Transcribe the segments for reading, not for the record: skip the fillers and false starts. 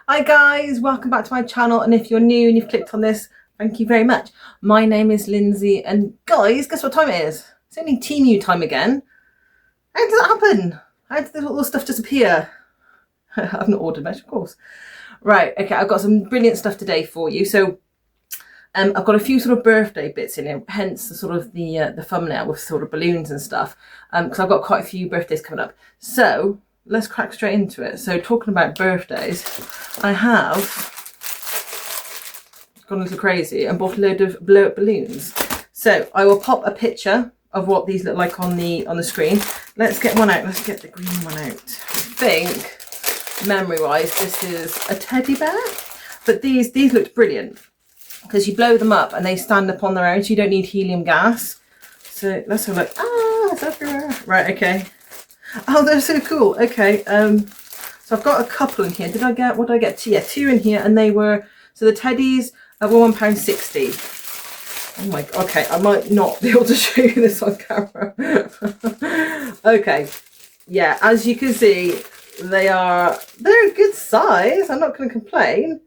Hi guys, welcome back to my channel, and if you're new and you've clicked on this, thank you very much. My name is Lindsay, and guys, guess what time it is? It's only Temu time again. How did that happen? How did all the stuff disappear? I've not ordered much, of course. Right, okay, I've got some brilliant stuff today for you. So I've got a few sort of birthday bits in it, hence the sort of the thumbnail with sort of balloons and stuff, because I've got quite a few birthdays coming up. So let's crack straight into it. So talking about birthdays, I have gone a little crazy and bought a load of blow up balloons. So I will pop a picture of what these look like on the screen. Let's get one out. Let's get the green one out. I think, memory wise, this is a teddy bear, but these looked brilliant because you blow them up and they stand up on their own, so you don't need helium gas. So let's have a look. Ah, it's everywhere. Right, okay. Oh, they're so cool. Okay, so I've got a couple in here. What did I get? Yeah, two in here, and they were, so the teddies were £1.60. Oh my, okay, I might not be able to show you this on camera. Okay, yeah, as you can see, they're a good size. I'm not going to complain.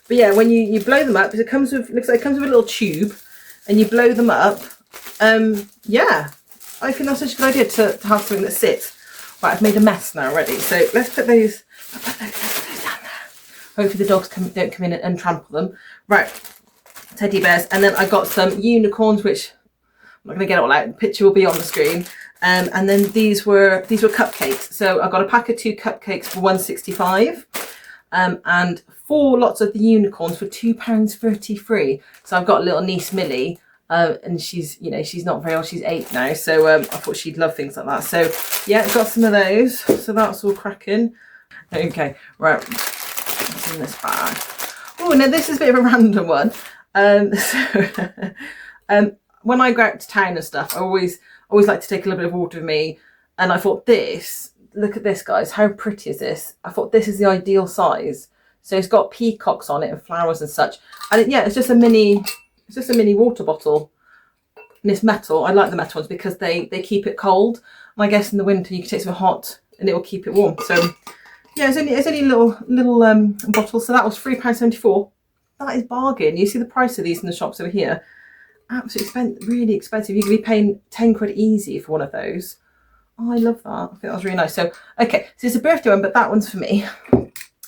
But yeah, when you blow them up, it comes with, looks like it comes with a little tube, and you blow them up. Yeah, I think that's such a good idea to have something that sits. Right, I've made a mess now already, so let's put those down there. Hopefully the dogs don't come in and trample them. Right, teddy bears, and then I got some unicorns, which I'm not going to get it all out. The picture will be on the screen. And then these were cupcakes. So I got a pack of 2 cupcakes for £1.65, and 4 lots of the unicorns for £2.33. So I've got a little niece Millie. And she's not very old, she's 8 now, so I thought she'd love things like that. So yeah, got some of those, so that's all cracking. Okay, right, what's in this bag? Oh, now this is a bit of a random one. When I go out to town and stuff, I always like to take a little bit of water with me, and I thought look at this guys, how pretty is this? I thought this is the ideal size. So it's got peacocks on it and flowers and such, and yeah, it's just a mini water bottle, and it's metal. I like the metal ones because they keep it cold, and I guess in the winter you can take some hot and it will keep it warm. So yeah, it's only a little bottle. So that was £3.74. That is bargain. You see the price of these in the shops over here, absolutely really expensive. You could be paying 10 quid easy for one of those. Oh, I love that. I think that was really nice. So okay, so it's a birthday one, but that one's for me,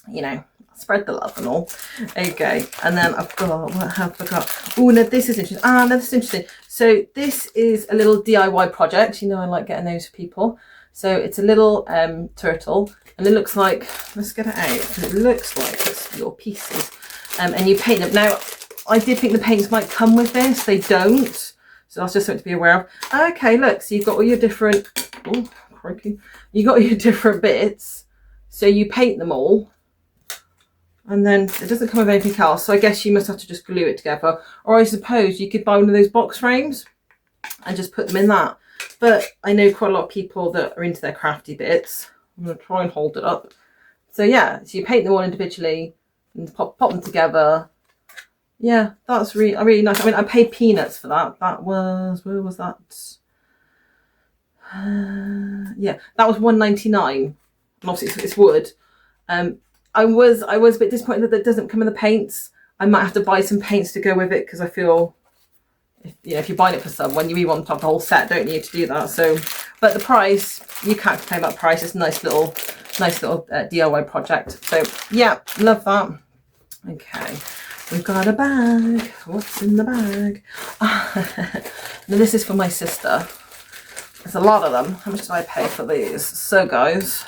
you know, spread the love and all. Okay, and then I've got, what have I got? Oh, no, this is interesting. No, this is interesting. So this is a little DIY project. You know, I like getting those for people. So it's a little turtle, and it looks like, let's get it out, because it looks like it's little pieces. And you paint them. Now, I did think the paints might come with this. They don't. So that's just something to be aware of. Okay, look, so you've got all your different, oh, crikey. You got your different bits. So you paint them all. And then it doesn't come with anything else, so I guess you must have to just glue it together. Or I suppose you could buy one of those box frames and just put them in that. But I know quite a lot of people that are into their crafty bits. I'm going to try and hold it up. So yeah, so you paint them all individually and pop them together. Yeah, that's really nice. I mean, I paid peanuts for that. That was, where was that? Yeah, that was £1.99. And obviously it's wood. I was a bit disappointed that it doesn't come in the paints. I might have to buy some paints to go with it, because I feel, if you're buying it for someone, you really want to have the whole set, don't you, to do that. So, but the price, you can't complain about price. It's a nice little DIY project. So yeah, love that. Okay, we've got a bag. What's in the bag? Now this is for my sister. There's a lot of them. How much did I pay for these? So guys,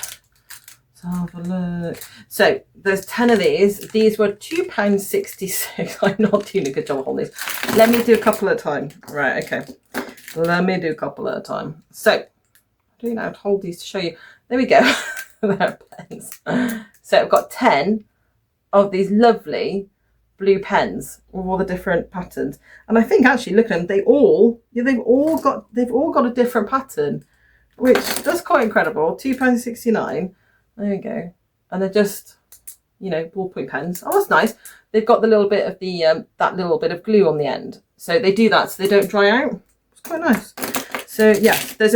have a look. So there's 10 of these. These were £2.66. I'm not doing a good job of holding these. Let me do a couple at a time. Right, okay. Let me do a couple at a time. So I don't know how to hold these to show you. There we go. They're pens. So I've got 10 of these lovely blue pens with all the different patterns. And I think actually, look at them, they've all got a different pattern, which is quite incredible. £2.69. There you go. And they're just, ballpoint pens. Oh, that's nice. They've got the little bit of that little bit of glue on the end. So they do that so they don't dry out. It's quite nice. So yeah, I think there's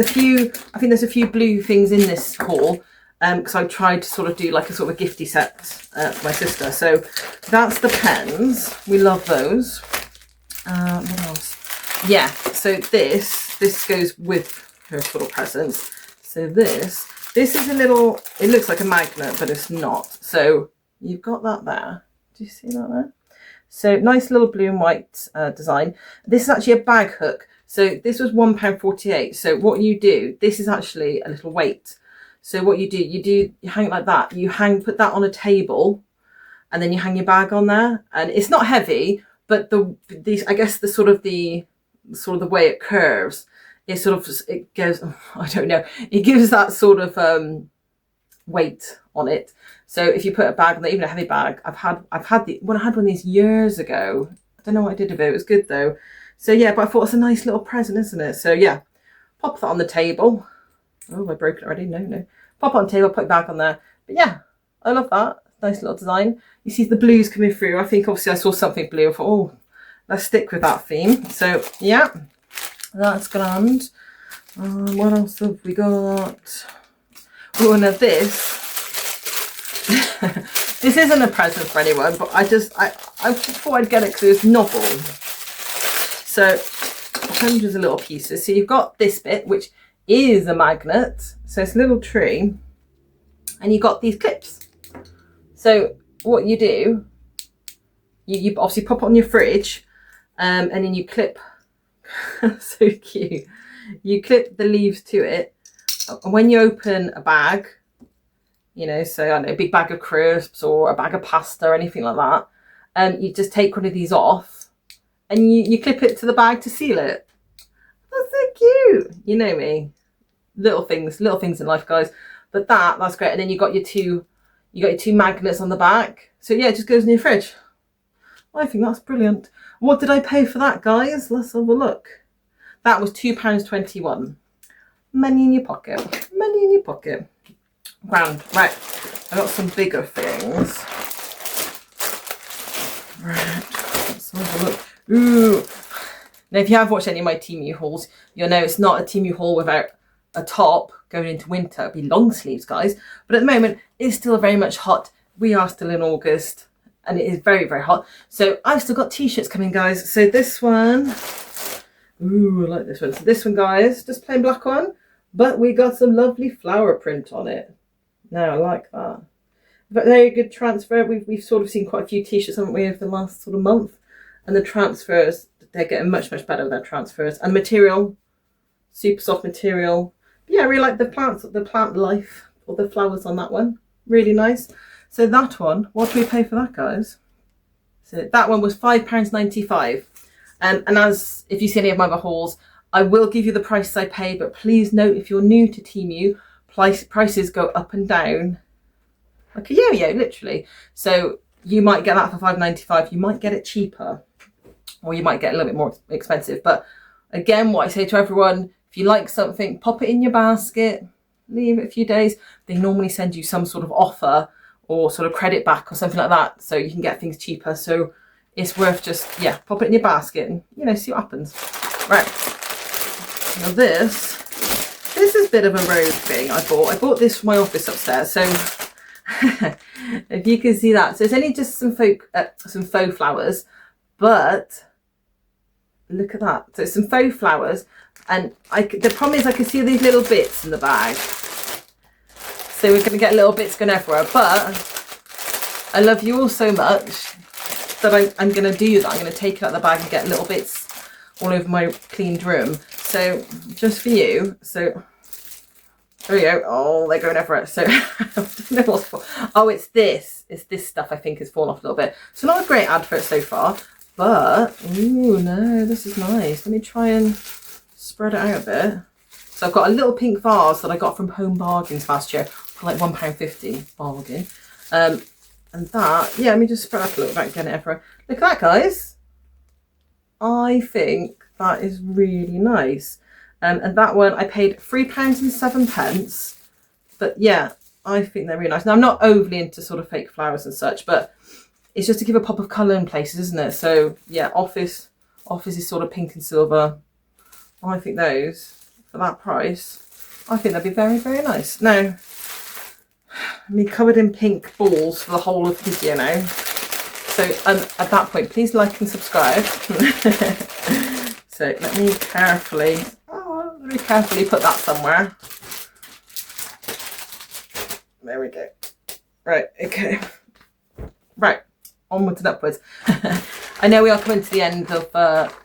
a few blue things in this haul. because I tried to sort of do like a sort of a gifty set for my sister. So that's the pens. We love those. What else? Yeah, so this goes with her sort of presents. So this is a little, it looks like a magnet, but it's not. So you've got that there. Do you see that there? So nice little blue and white design. This is actually a bag hook. So this was £1.48. So what you do, this is actually a little weight. So what you do, you hang it like that. You put that on a table, and then you hang your bag on there. And it's not heavy, but I guess the sort of the way it curves, it goes, I don't know, it gives that sort of weight on it. So if you put a bag on there, even a heavy bag, I had one of these years ago. I don't know what I did with it. It was good though. So yeah, but I thought it's a nice little present, isn't it? So yeah, pop that on the table. Oh, I broke it already. No. Pop it on the table, put it back on there. But yeah, I love that. Nice little design. You see the blues coming through. I think obviously I saw something blue. I thought, oh, let's stick with that theme. So yeah, that's grand. What else have we got? Oh, now this. This isn't a present for anyone, but I thought I'd get it because it was novel. So hundreds of little pieces. So you've got this bit, which is a magnet. So it's a little tree, and you've got these clips. So what you do, you obviously pop it on your fridge, and then you clip. So cute. You clip the leaves to it, and when you open a bag, you know, so I don't know, a big bag of crisps or a bag of pasta or anything like that, you just take one of these off, and you clip it to the bag to seal it. That's so cute. You know me, little things in life, guys. But that's great. And then you got your two magnets on the back. So yeah, it just goes in your fridge. I think that's brilliant. What did I pay for that, guys? Let's have a look. That was £2.21. Money in your pocket. Money in your pocket. Grand. Right. I got some bigger things. Right. Let's have a look. Ooh. Now, if you have watched any of my Temu hauls, you'll know it's not a Temu haul without a top going into winter. It'll be long sleeves, guys. But at the moment, it's still very much hot. We are still in August, and it is very, very hot. So I've still got t-shirts coming, guys. So this one, ooh, I like this one. So this one, guys, just plain black one, but we got some lovely flower print on it. Now, I like that. But very good transfer. We've sort of seen quite a few t-shirts, haven't we, over the last sort of month? And the transfers, they're getting much, much better with their transfers. And material, super soft material. But yeah, I really like the plant life, or the flowers on that one. Really nice. So that one, what do we pay for that, guys? So that one was £5.95. And as if you see any of my other hauls, I will give you the prices I pay, but please note, if you're new to Temu, prices go up and down like a yo-yo, literally. So you might get that for £5.95. You might get it cheaper, or you might get a little bit more expensive. But again, what I say to everyone, if you like something, pop it in your basket, leave it a few days. They normally send you some sort of offer or sort of credit back or something like that, so you can get things cheaper. So it's worth just, yeah, pop it in your basket and, you know, see what happens. Right. Now this is a bit of a rogue thing I bought this for my office upstairs. So if you can see that. So it's only just some faux flowers, but look at that. So it's some faux flowers, and the problem is I can see these little bits in the bag. So we're going to get little bits going everywhere, but I love you all so much that I'm going to do that. I'm going to take it out of the bag and get little bits all over my cleaned room. So just for you. So there we go. Oh, they're going everywhere. So I don't know what's for. Oh, it's this stuff I think has fallen off a little bit. So not a great advert so far, but ooh, no, this is nice. Let me try and spread it out a bit. So I've got a little pink vase that I got from Home Bargains last year for like £1.50 bargain. And that, yeah, let me just spread up a little bit and get it everywhere. Look at that, guys. I think that is really nice. And that one I paid £3.07. But yeah, I think they're really nice. Now I'm not overly into sort of fake flowers and such, but it's just to give a pop of colour in places, isn't it? So yeah, office is sort of pink and silver. I think those, for that price, I think that'd be very, very nice. Now, me covered in pink balls for the whole of the video now. So at that point, please like and subscribe. So let me very carefully put that somewhere. There we go. Right, okay. Right, onwards and upwards. I know we are coming to the end of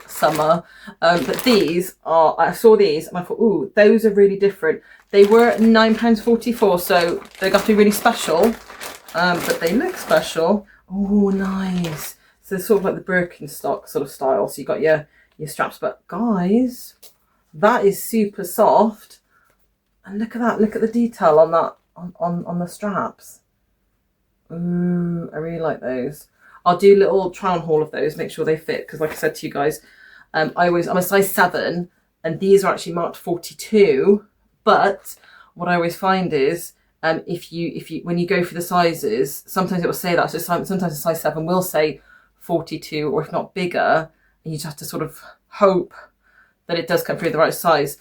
summer, but these are, I saw these and I thought, ooh, those are really different. They were £9.44, so they're going to be really special, but they look special. Oh, nice. So they're sort of like the Birkenstock sort of style. So you got your straps, but guys, that is super soft. And look at that. Look at the detail on that, on the straps. Ooh, I really like those. I'll do a little try on haul of those, make sure they fit. Because like I said to you guys, I'm a size 7 and these are actually marked 42. But what I always find is, if you when you go for the sizes, sometimes it will say that. So sometimes a size 7 will say 42, or if not bigger, and you just have to sort of hope that it does come through the right size.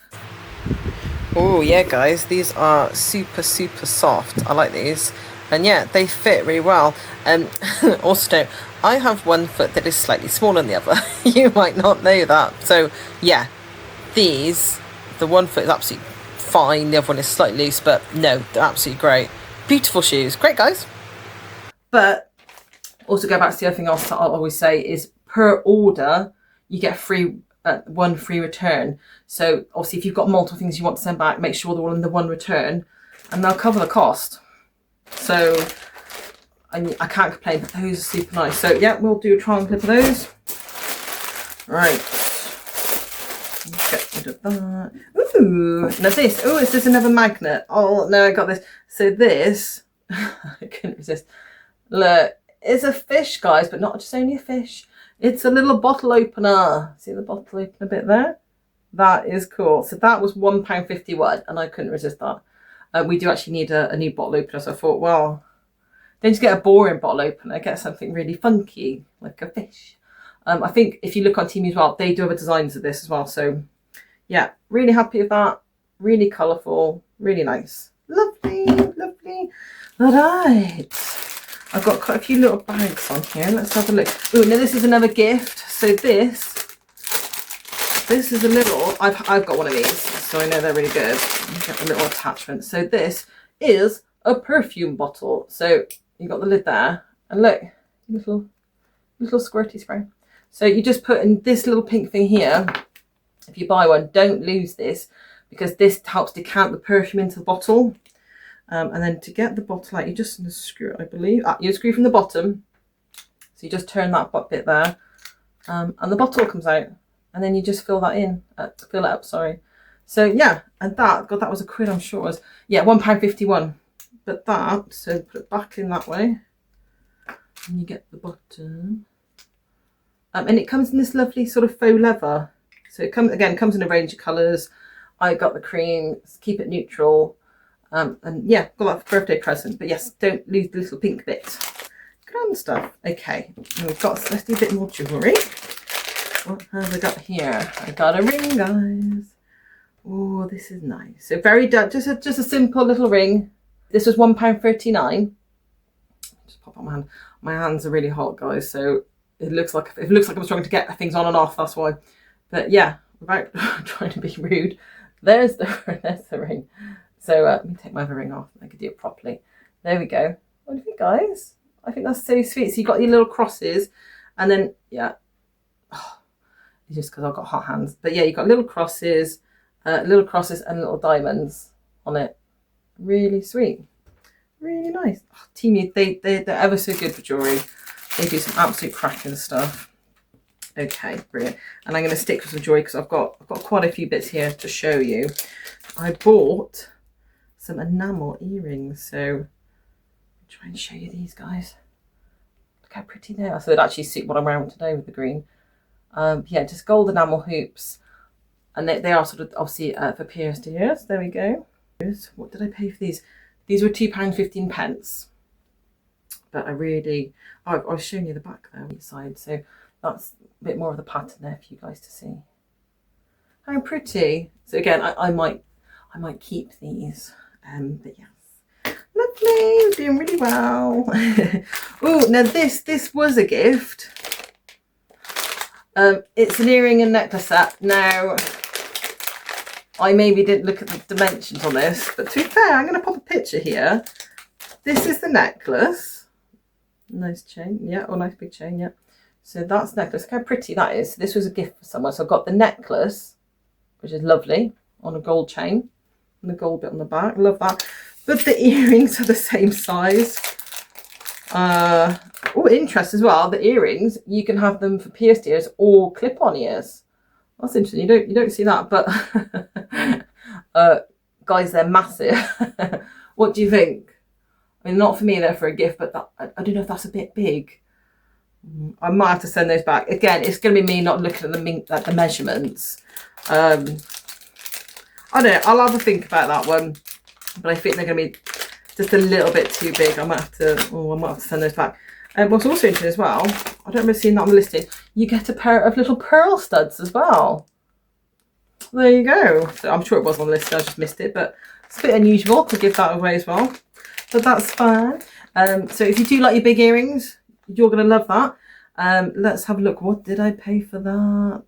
Oh yeah, guys, these are super soft. I like these, and yeah, they fit really well. Also, I have one foot that is slightly smaller than the other. You might not know that. So yeah, these, the one foot is absolutely fine, the other one is slightly loose, but no, they're absolutely great. Beautiful shoes. Great, guys. But also go back to the other thing I'll always say is, per order you get one free return. So obviously if you've got multiple things you want to send back, make sure they're all in the one return and they'll cover the cost. So I can't complain, but those are super nice. So yeah, we'll do a trial clip of those. Right, get rid of that. Ooh, now this, oh, is this another magnet? Oh no, I got this. So this, I couldn't resist. Look, it's a fish, guys, but not just only a fish. It's a little bottle opener. See the bottle opener bit there? That is cool. So that was £1.51 and I couldn't resist that. We do actually need a new bottle opener, so I thought, well, don't just get a boring bottle opener, get something really funky, like a fish. I think if you look on Temu as well, they do have designs of this as well. So yeah, really happy with that. Really colourful, really nice. Lovely, lovely. All right. I've got quite a few little bags on here. Let's have a look. Oh, now this is another gift. So this is a little, I've got one of these, so I know they're really good. Get the little attachment. So this is a perfume bottle. So you've got the lid there, and look, little squirty spray. So you just put in this little pink thing here. If you buy one, don't lose this, because this helps decant the perfume into the bottle. And then to get the bottle out, you just unscrew it, I believe. You screw from the bottom. So you just turn that bit there, and the bottle comes out. And then you just fill that in, fill it up, sorry. So yeah, and that, God, that was £1, I'm sure it was. Yeah, £1.51. But that, so put it back in that way. And you get the bottom. And it comes in this lovely sort of faux leather. So it comes in a range of colours. I got the cream, keep it neutral. And yeah, got that for birthday present. But yes, don't lose the little pink bit. Grand stuff. Okay, and let's do a bit more jewellery. What have I got here? I got a ring, guys. Oh, this is nice. So very just a simple little ring. This was £1.39. Just pop on my hand. My hands are really hot, guys. So it looks like I'm struggling to get things on and off. That's why. But yeah, without trying to be rude, there's the ring. So let me take my other ring off. I could do it properly. There we go. What do you think, guys? I think that's so sweet. So you got your little crosses, and then yeah. Oh, it's just because I've got hot hands. But yeah, you've got little crosses and little diamonds on it. Really sweet. Really nice. Oh, Temu, they're ever so good for jewellery. They do some absolute cracking stuff. Okay, brilliant. And I'm going to stick with some jewellery because I've got quite a few bits here to show you. I bought some enamel earrings. So I'll try and show you these, guys. Look how pretty they are. So they'd actually suit what I'm wearing today with the green. Yeah, just gold enamel hoops, and they are sort of obviously for pierced ears. There we go. What did I pay for these? These were £2.15. But I was showing you the back there on each side, so that's a bit more of the pattern there for you guys to see. How pretty! So again, I might keep these, but yes, Lovely, we're doing really well. Oh, now this was a gift. It's an earring and necklace set. Now, I maybe didn't look at the dimensions on this, but to be fair, I'm going to pop a picture here. This is the necklace. Nice chain, yeah, or nice big chain, yeah. So that's necklace. Look how pretty that is. So this was a gift for someone. So I've got the necklace, which is lovely, on a gold chain, and the gold bit on the back. Love that. But the earrings are the same size. Oh, interest as well. The earrings, you can have them for pierced ears or clip-on ears. That's interesting. You don't see that, but guys, they're massive. What do you think? I mean, not for me, they're for a gift, but that, I don't know if that's a bit big. I might have to send those back. Again, it's going to be me not looking at the measurements. I don't know. I'll have a think about that one, but I think they're going to be just a little bit too big. I might have to send those back. What's also interesting as well, I don't remember seeing that on the listing, you get a pair of little pearl studs as well. There you go. So I'm sure it was on the list, I just missed it, but it's a bit unusual to give that away as well. But that's fine. So if you do like your big earrings, you're going to love that. Let's have a look. What did I pay for that?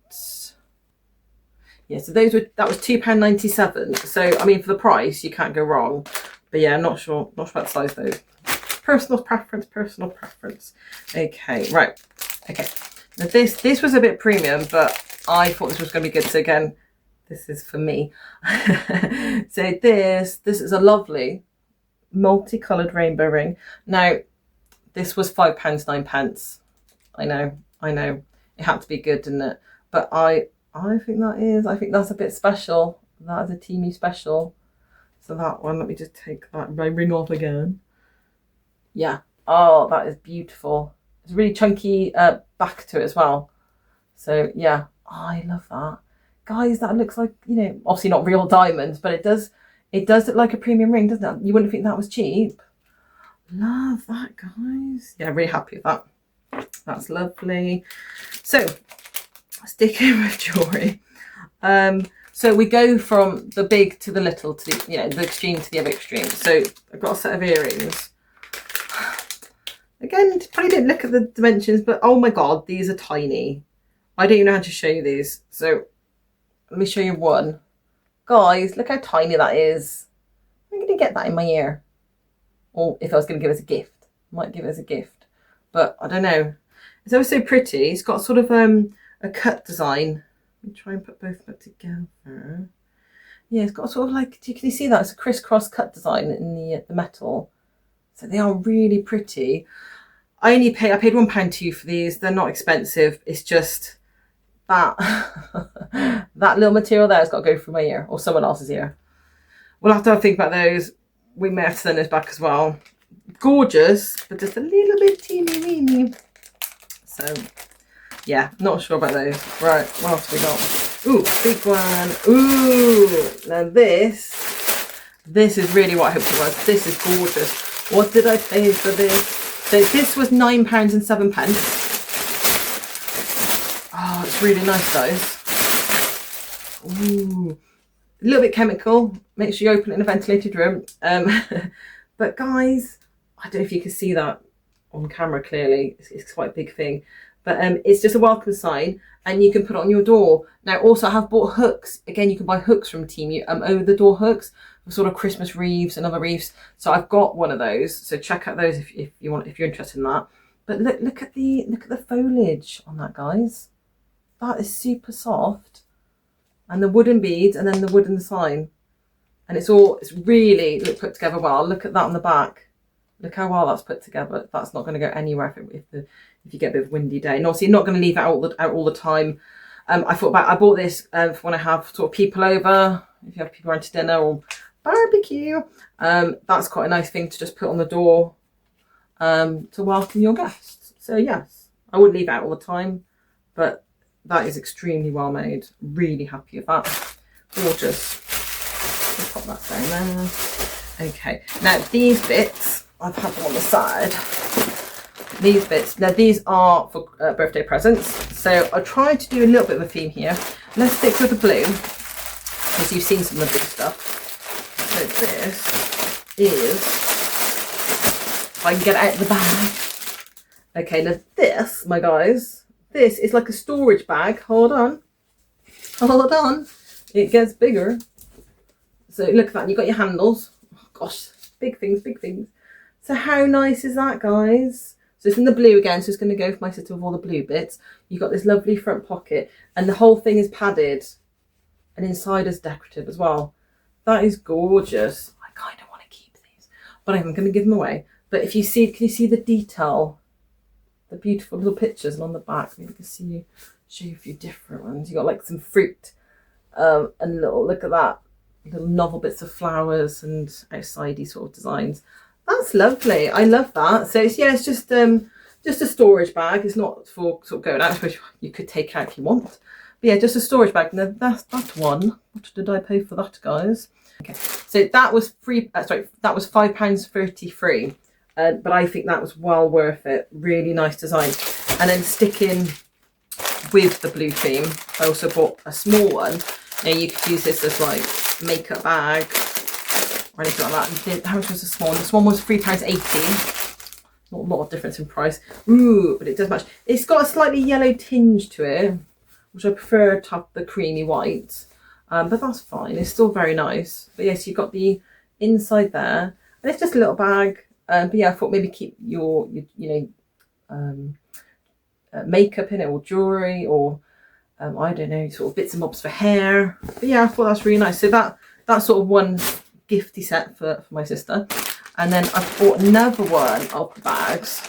Yeah, so that was £2.97. So I mean, for the price, you can't go wrong. But yeah, I'm not sure about the size though. Personal preference. Okay, right. Okay. Now this was a bit premium, but I thought this was going to be good. So again, this is for me. So this is a lovely multicoloured rainbow ring. Now, this was £5, 9 I know. It had to be good, didn't it? But I think that's a bit special. That is a Temu special. So that one, let me just take my ring off again. Yeah. Oh, that is beautiful. It's really chunky back to it as well. So yeah, I love that. Guys, that looks like, you know, obviously not real diamonds, but it does look like a premium ring, doesn't it? You wouldn't think that was cheap. Love that, guys. Yeah, really happy with that. That's lovely. So, sticking with jewellery. So we go from the big to the little to the, you know, the extreme to the other extreme. So I've got a set of earrings. Again, probably didn't look at the dimensions, but oh my god, these are tiny. I don't even know how to show you these. So let me show you one. Guys, look how tiny that is. I'm going to get that in my ear. Or if I was going to give it as a gift, I might give it as a gift. But I don't know. It's always so pretty. It's got sort of a cut design. Let me try and put both of them together. Yeah, it's got sort of like, can you see that? It's a crisscross cut design in the metal. So they are really pretty. I paid £1.2 for these. They're not expensive. It's just that that little material there has got to go through my ear or someone else's ear. We'll have to have a think about those. We may have to send those back as well. Gorgeous, but just a little bit teeny weeny. So yeah, not sure about those. Right, what else have we got? Ooh, big one. Ooh, now this is really what I hoped it was. This is gorgeous. What did I pay for this? So this was £9 and 7 pence. Oh, it's really nice, guys. Ooh, a little bit chemical. Make sure you open it in a ventilated room. But guys, I don't know if you can see that on camera clearly. It's quite a big thing. But it's just a welcome sign, and you can put it on your door. Now, also, I have bought hooks. Again, you can buy hooks from Temu, over the door hooks, for sort of Christmas wreaths and other wreaths. So I've got one of those. So check out those if you're interested in that. But look at the foliage on that, guys. That is super soft, and the wooden beads, and then the wooden sign, and it's really put together well. Look at that on the back. Look how well that's put together. That's not going to go anywhere if you get a bit of a windy day. And obviously you're not going to leave it out all the time. I bought this for when I have sort of people over, if you have people around to dinner or barbecue. That's quite a nice thing to just put on the door to welcome your guests. So yes, I wouldn't leave it out all the time, but that is extremely well made. Really happy with that. Gorgeous. Let's pop that down there. Okay, now these bits, I've had them on the side. These bits, now these are for birthday presents. So I tried to do a little bit of a theme here. Let's stick with the blue, because you've seen some of the big stuff. So this is if I can get it out of the bag. Okay, now this, my guys, this is like a storage bag. Hold on. Hold on. It gets bigger. So look at that. You've got your handles. Oh, gosh, big things, big things. So how nice is that, guys? So it's in the blue again, so it's going to go for my sister with all the blue bits. You've got this lovely front pocket, and the whole thing is padded, and inside is decorative as well. That is gorgeous. I kind of want to keep these, but I'm going to give them away. But if you see, can you see the detail? The beautiful little pictures, and on the back, maybe I can show you a few different ones. You got like some fruit, and little, look at that, little novel bits of flowers and outsidey sort of designs. That's lovely. I love that. So it's, yeah, it's just a storage bag. It's not for sort of going out, which you could take out if you want. But yeah, just a storage bag. Now that's one. What did I pay for that, guys? Okay, so that was free. Sorry, that was £5.33. But I think that was well worth it. Really nice design. And then sticking with the blue theme, I also bought a small one. Now you could use this as like makeup bag or anything like that. How much was the small one? This one was £3.80. Not a lot of difference in price. Ooh, but it does match. It's got a slightly yellow tinge to it, which I prefer to the creamy white. But that's fine. It's still very nice. But yes, you've got the inside there. And it's just a little bag. But yeah, I thought maybe keep your makeup in it, or jewellery, or I don't know, sort of bits and bobs for hair. But yeah, I thought that's really nice. So that's sort of one gifty set for my sister. And then I bought another one of the bags,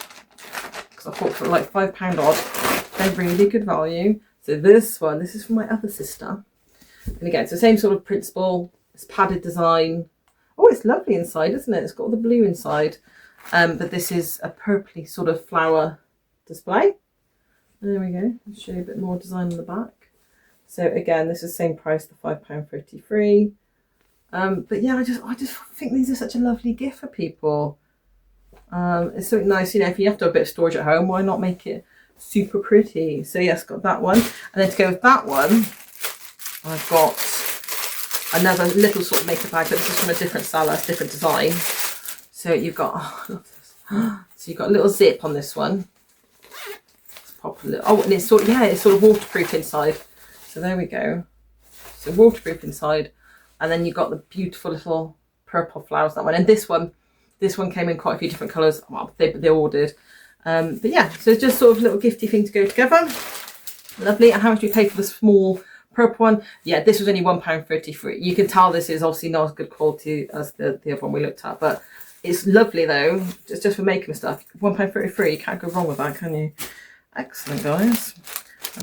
because I bought for like £5 odd. They're really good value. So this one, this is for my other sister. And again, it's the same sort of principle. It's padded design. Oh, it's lovely inside, isn't it? It's got all the blue inside. But this is a purpley sort of flower display. There we go. I'll show you a bit more design on the back. So again, this is the same price, the £5.33. But yeah, I just think these are such a lovely gift for people. It's something nice, you know, if you have to have a bit of storage at home, why not make it super pretty? So yes, got that one. And then to go with that one, I've got another little sort of makeup bag, but this is from a different seller, different design. So you've got, oh, I love this. So you've got a little zip on this one. Let's pop a little, oh, and it's sort of, yeah, it's sort of waterproof inside. So there we go. So waterproof inside. And then you've got the beautiful little purple flowers, that one. And this one came in quite a few different colours. Well, they ordered. But yeah, so it's just sort of a little gifty thing to go together. Lovely. And how much do we pay for the small purple one? Yeah, this was only £1.33. You can tell this is obviously not as good quality as the other one we looked at, but it's lovely though. It's just for making stuff. £1.33, you can't go wrong with that, can you? Excellent, guys.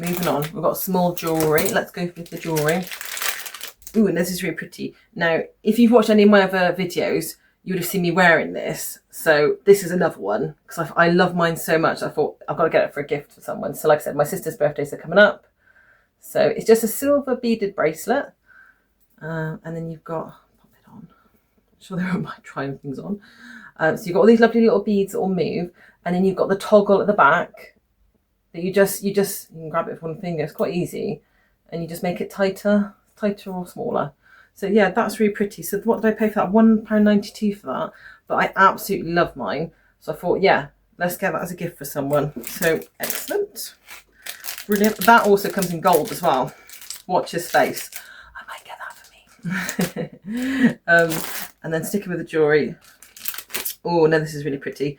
Moving on, we've got small jewellery. Let's go with the jewellery. Ooh, and this is really pretty. Now, if you've watched any of my other videos, you would have seen me wearing this. So this is another one, because I love mine so much. I thought I've got to get it for a gift for someone. So like I said, my sister's birthdays are coming up. So it's just a silver beaded bracelet. And then you've got, pop it on. I'm sure they won't mind trying things on. So you've got all these lovely little beads that will move. And then you've got the toggle at the back that you can grab it with one finger. It's quite easy. And you just make it tighter or smaller. So yeah, that's really pretty. So what did I pay for that? £1.92 for that. But I absolutely love mine. So I thought, yeah, let's get that as a gift for someone. So excellent. Brilliant. That also comes in gold as well. Watch his face. I might get that for me. And then sticking with the jewellery. Oh, no, this is really pretty.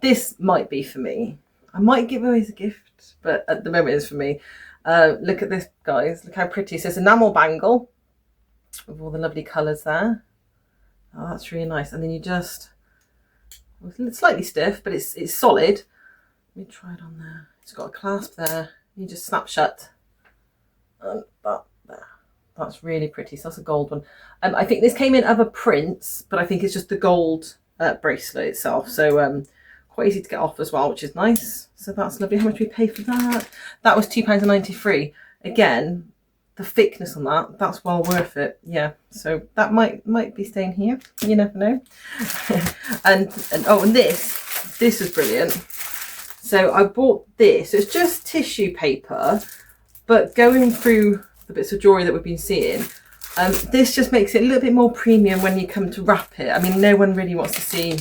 This might be for me. I might give away as a gift, but at the moment it's for me. Look at this, guys. Look how pretty. So it's an enamel bangle with all the lovely colours there. Oh, that's really nice. And then you just, it's slightly stiff, but it's solid. Let me try it on there. It's got a clasp there. You just snap shut. And that there. That's really pretty. So that's a gold one. I think this came in other prints, but I think it's just the gold bracelet itself. So quite easy to get off as well, which is nice. So that's lovely. How much we pay for that? That was £2.93. Again, the thickness on that's well worth it. Yeah, so that might be staying here. You never know. and this is brilliant. So I bought this. It's just tissue paper, but going through the bits of jewellery that we've been seeing, this just makes it a little bit more premium when you come to wrap it. I mean, no one really wants to see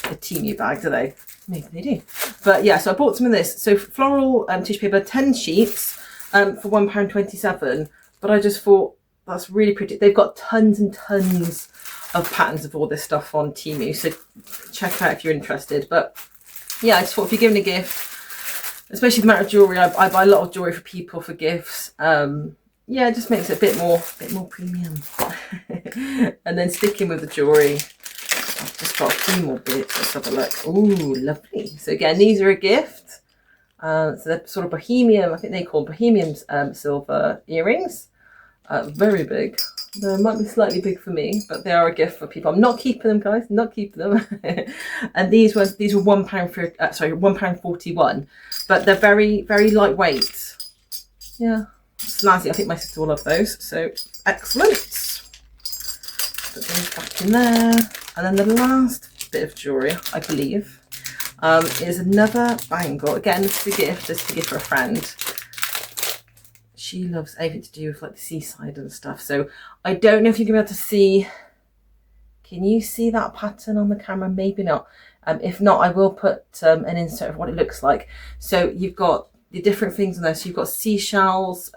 a Temu bag, do they? Maybe they do. But yeah, so I bought some of this. So floral tissue paper, 10 sheets for £1.27. But I just thought that's really pretty. They've got tons and tons of patterns of all this stuff on Temu. So check it out if you're interested. But yeah, I just thought if you're giving a gift, especially the amount of jewellery, I buy a lot of jewellery for people for gifts. Yeah, it just makes it a bit more premium. And then sticking with the jewellery, I've just got a few more bits. Let's have a look. Ooh, lovely. So again, these are a gift. So they're sort of bohemian, I think they call bohemian silver earrings. Very big. They might be slightly big for me, but they are a gift for people. I'm not keeping them, guys. Not keeping them. And these were £1.41, but they're very, very lightweight. Yeah, snazzy. I think my sister will love those. So excellent. Put those back in there. And then the last bit of jewellery, I believe, is another bangle. Again, this is a gift. This is a gift for a friend. She loves anything to do with like the seaside and stuff. So I don't know if you're gonna be able to see. Can you see that pattern on the camera? Maybe not. If not, I will put an insert of what it looks like. So you've got the different things in there. So you've got seashells,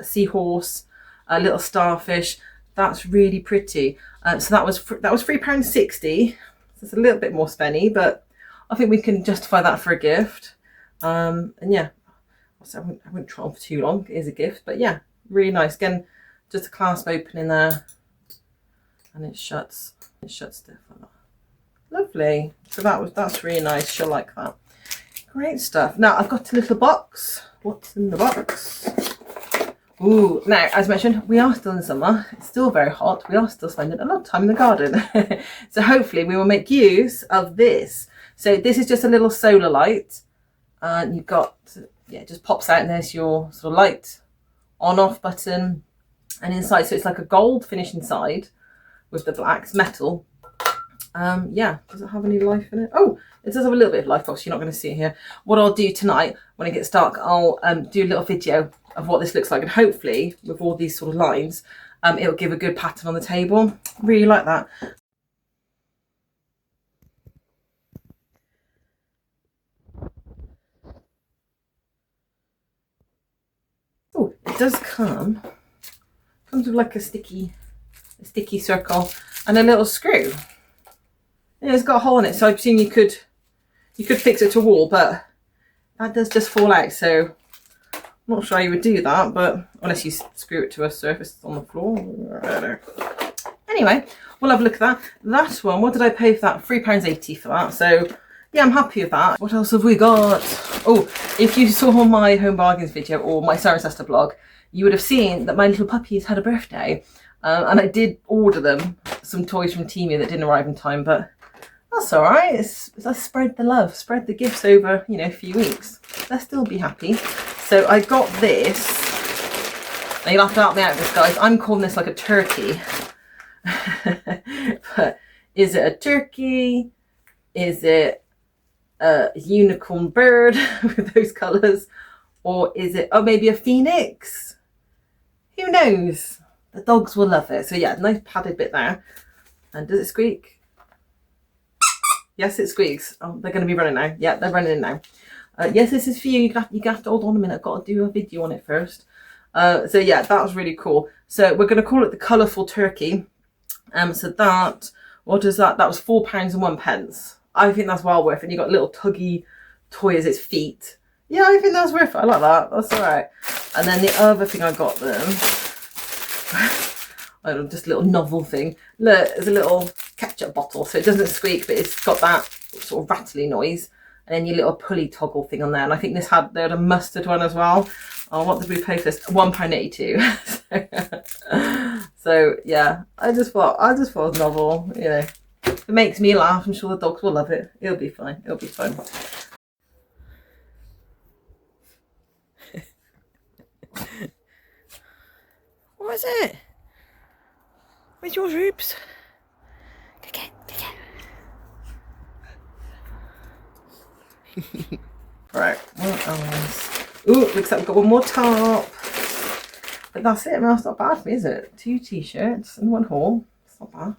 seahorse, a little starfish. That's really pretty. So that was £3.60. So it's a little bit more spenny, but I think we can justify that for a gift. And yeah. So I wouldn't try on for too long. It is a gift, but yeah, really nice. Again, just a clasp opening there, and it shuts. It shuts stiff like that. Lovely. So that's really nice. She'll like that. Great stuff. Now I've got a little box. What's in the box? Ooh. Now, as mentioned, we are still in summer. It's still very hot. We are still spending a lot of time in the garden. So hopefully we will make use of this. So this is just a little solar light, and you've got. Yeah, it just pops out and there's your sort of light on off button, and inside, so it's like a gold finish inside with the blacks, metal. Yeah, does it have any life in it? Oh, it does have a little bit of life, box. You're not going to see it here. What I'll do tonight when it gets dark, I'll do a little video of what this looks like, and hopefully with all these sort of lines, it'll give a good pattern on the table. Really like that. Oh, it does comes with like a sticky circle and a little screw. Yeah, it's got a hole in it, so I presume you could fix it to a wall, but that does just fall out. So I'm not sure how you would do that, but unless you screw it to a surface on the floor. I don't know. Anyway, we'll have a look at that. That one, what did I pay for that? £3.80 for that. So yeah, I'm happy with that. What else have we got? Oh, if you saw my home bargains video or my Sarah and Sister blog, you would have seen that my little puppies had a birthday. And I did order them some toys from Temu that didn't arrive in time, but that's all right. Let's spread the love, spread the gifts over, you know, a few weeks. They'll still be happy. So I got this. Now you'll have to help me out with this, guys. I'm calling this like a turkey. But is it a turkey? Is it a unicorn bird with those colours, or is it maybe a phoenix? Who knows? The dogs will love it. So yeah, nice padded bit there. And does it squeak? Yes, it squeaks. Oh, they're going to be running now. Yeah, they're running in now. Yes, this is for you. You have to hold on a minute. I've got to do a video on it first. So yeah, that was really cool. So we're going to call it the colourful turkey. So that, what is that? That was £4.01. I think that's well worth it. And you got a little tuggy toy as its feet. Yeah, I think that's worth it. I like that. That's all right. And then the other thing I got them, I don't know, just a little novel thing. Look, there's a little ketchup bottle. So it doesn't squeak, but it's got that sort of rattly noise. And then your little pulley toggle thing on there. And I think they had a mustard one as well. Oh, what did we pay for this? £1.82. So yeah, I just thought it was novel, you know. It makes me laugh. I'm sure the dogs will love it. It'll be fine. It'll be fun. What is it? Where's yours, Rubes? Get. Right, what else? Ooh, looks like we've got one more top. But that's it. I mean, that's not bad for me, is it? 2 t-shirts and 1 haul. It's not bad.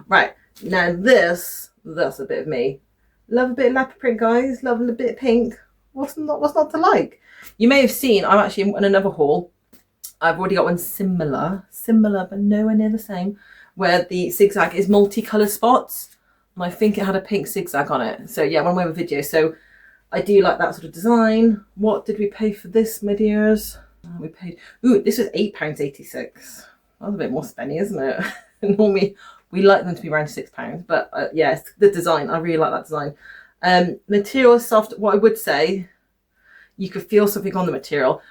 Right, Now that's a bit of me. Love a bit of leopard print, guys. Love a bit of pink. What's not to like? You may have seen, I'm actually in another haul. I've already got one similar, but nowhere near the same, where the zigzag is multicolour spots. And I think it had a pink zigzag on it. So yeah, one way with video. So I do like that sort of design. What did we pay for this, my dears? We paid, ooh, this was £8.86. That was a bit more spenny, isn't it? Normally we like them to be around £6, but yeah, it's the design. I really like that design. Material is soft. What I would say, you could feel something on the material.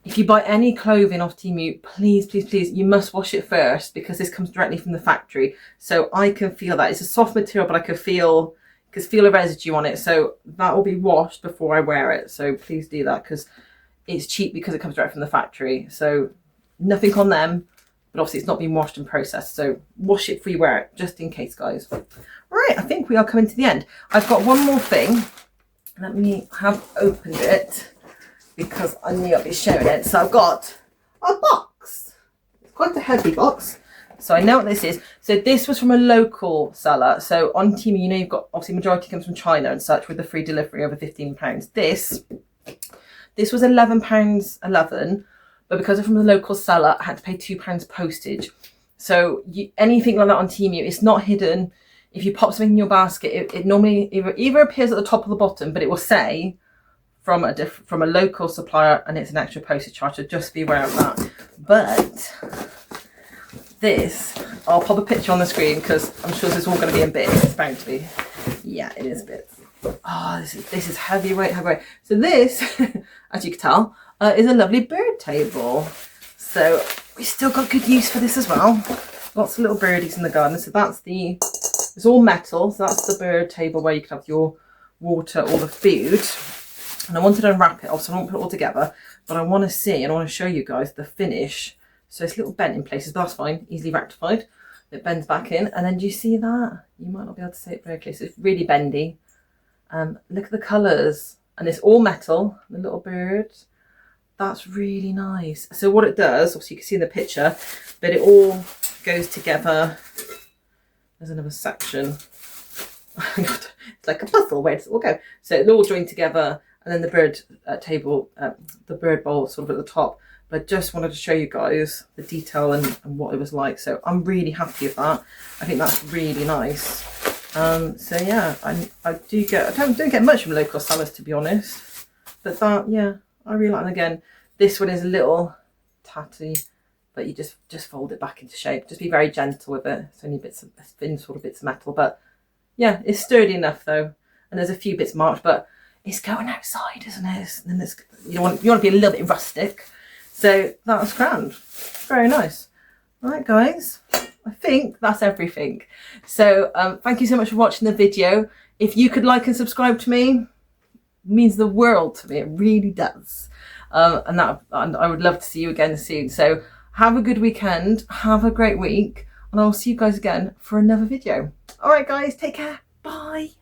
If you buy any clothing off Temu, please, you must wash it first, because this comes directly from the factory. So I can feel that. It's a soft material, but I can feel a residue on it. So that will be washed before I wear it. So please do that, because it's cheap because it comes direct from the factory. So nothing on them, but obviously it's not been washed and processed. So wash it before you wear it, just in case, guys. Right, I think we are coming to the end. I've got one more thing. Let me have opened it, because I knew I'd be showing it. So I've got a box. It's quite a heavy box. So I know what this is. So this was from a local seller. So on Temu, you know, you've got, obviously majority comes from China and such, with the free delivery over £15. This was £11.11, but because I'm from the local seller, I had to pay £2 postage. So anything like that on Temu, it's not hidden. If you pop something in your basket, it normally either appears at the top or the bottom, but it will say from a local supplier, and it's an extra postage charge, so just be aware of that. But this, I'll pop a picture on the screen, because I'm sure this is all going to be in bits. It's bound to be. Yeah, it is bits. Oh, this is heavyweight. So this, as you can tell, is a lovely bird table. So we still got good use for this as well. Lots of little birdies in the garden. So it's all metal. So that's the bird table where you can have your water or the food. And I wanted to unwrap it off, so I won't put it all together, but I want to see and I want to show you guys the finish. So it's a little bent in places, but that's fine, easily rectified. It bends back in, and then do you see that? You might not be able to see it very close. It's really bendy. Look at the colours, and it's all metal. The little bird, that's really nice. So what it does, obviously you can see in the picture, but it all goes together. There's another section. It's like a puzzle. Where does it all go? So it's all joined together. And then the bird table, the bird bowl sort of at the top. But I just wanted to show you guys the detail and what it was like. So I'm really happy with that. I think that's really nice. So yeah, I don't get much from local sellers, to be honest. But that, yeah, I really like it. And again, this one is a little tatty, but you just fold it back into shape. Just be very gentle with it. It's only thin sort of bits of metal, but yeah, it's sturdy enough though. And there's a few bits marked, but it's going outside, isn't it? And then you want to be a little bit rustic. So that was grand. Very nice. All right, guys. I think that's everything. So thank you so much for watching the video. If you could like and subscribe to me, it means the world to me. It really does. And I would love to see you again soon. So have a good weekend. Have a great week. And I'll see you guys again for another video. All right, guys. Take care. Bye.